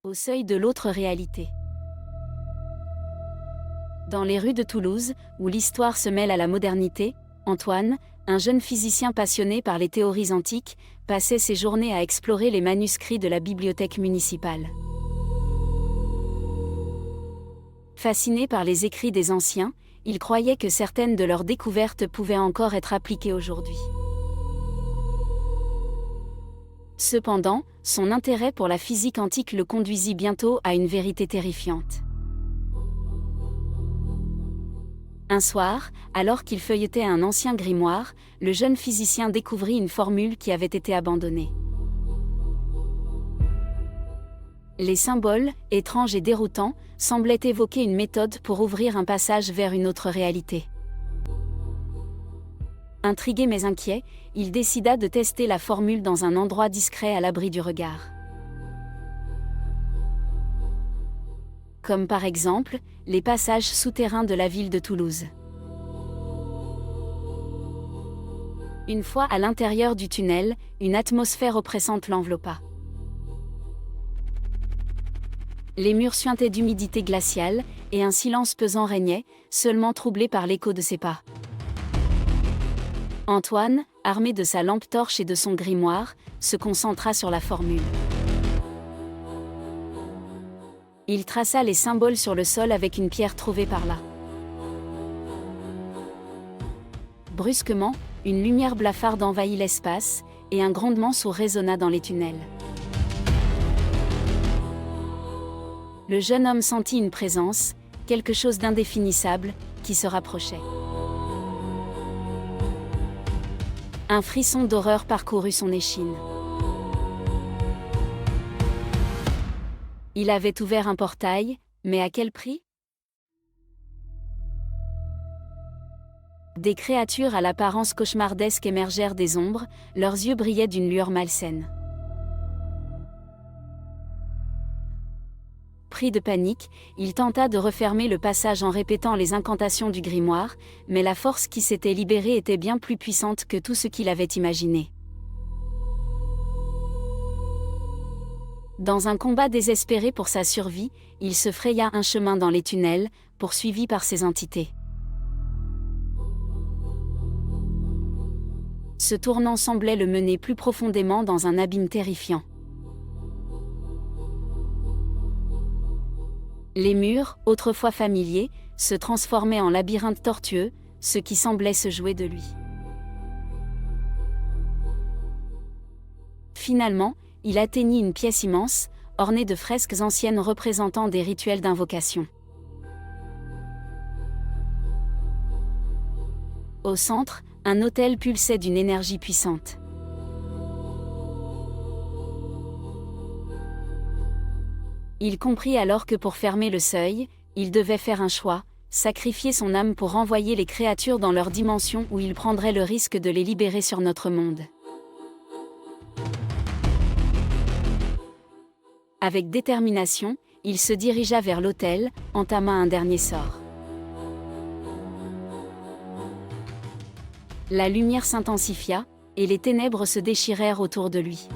Au seuil de l'autre réalité. Dans les rues de Toulouse, où l'histoire se mêle à la modernité, Antoine, un jeune physicien passionné par les théories antiques, passait ses journées à explorer les manuscrits de la bibliothèque municipale. Fasciné par les écrits des anciens, il croyait que certaines de leurs découvertes pouvaient encore être appliquées aujourd'hui. Cependant, son intérêt pour la physique antique le conduisit bientôt à une vérité terrifiante. Un soir, alors qu'il feuilletait un ancien grimoire, le jeune physicien découvrit une formule qui avait été abandonnée. Les symboles, étranges et déroutants, semblaient évoquer une méthode pour ouvrir un passage vers une autre réalité. Intrigué mais inquiet, il décida de tester la formule dans un endroit discret à l'abri du regard. Comme par exemple, les passages souterrains de la ville de Toulouse. Une fois à l'intérieur du tunnel, une atmosphère oppressante l'enveloppa. Les murs suintaient d'humidité glaciale, et un silence pesant régnait, seulement troublé par l'écho de ses pas. Antoine, armé de sa lampe torche et de son grimoire, se concentra sur la formule. Il traça les symboles sur le sol avec une pierre trouvée par là. Brusquement, une lumière blafarde envahit l'espace, et un grondement sourd résonna dans les tunnels. Le jeune homme sentit une présence, quelque chose d'indéfinissable, qui se rapprochait. Un frisson d'horreur parcourut son échine. Il avait ouvert un portail, mais à quel prix ? Des créatures à l'apparence cauchemardesque émergèrent des ombres, leurs yeux brillaient d'une lueur malsaine. Pris de panique, il tenta de refermer le passage en répétant les incantations du grimoire, mais la force qui s'était libérée était bien plus puissante que tout ce qu'il avait imaginé. Dans un combat désespéré pour sa survie, il se fraya un chemin dans les tunnels, poursuivi par ces entités. Ce tournant semblait le mener plus profondément dans un abîme terrifiant. Les murs, autrefois familiers, se transformaient en labyrinthe tortueux, ce qui semblait se jouer de lui. Finalement, il atteignit une pièce immense, ornée de fresques anciennes représentant des rituels d'invocation. Au centre, un autel pulsait d'une énergie puissante. Il comprit alors que pour fermer le seuil, il devait faire un choix, sacrifier son âme pour renvoyer les créatures dans leur dimension où il prendrait le risque de les libérer sur notre monde. Avec détermination, il se dirigea vers l'autel, entama un dernier sort. La lumière s'intensifia, et les ténèbres se déchirèrent autour de lui.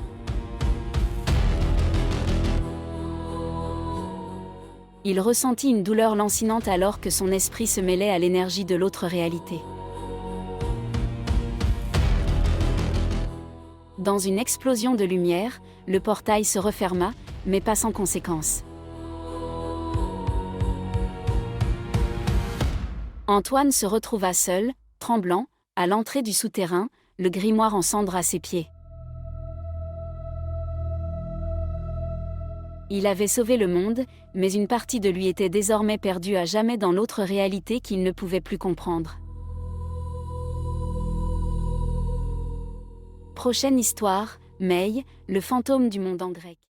Il ressentit une douleur lancinante alors que son esprit se mêlait à l'énergie de l'autre réalité. Dans une explosion de lumière, le portail se referma, mais pas sans conséquence. Antoine se retrouva seul, tremblant, à l'entrée du souterrain, le grimoire en cendres à ses pieds. Il avait sauvé le monde, mais une partie de lui était désormais perdue à jamais dans l'autre réalité qu'il ne pouvait plus comprendre. Prochaine histoire, May, le fantôme du monde en grec.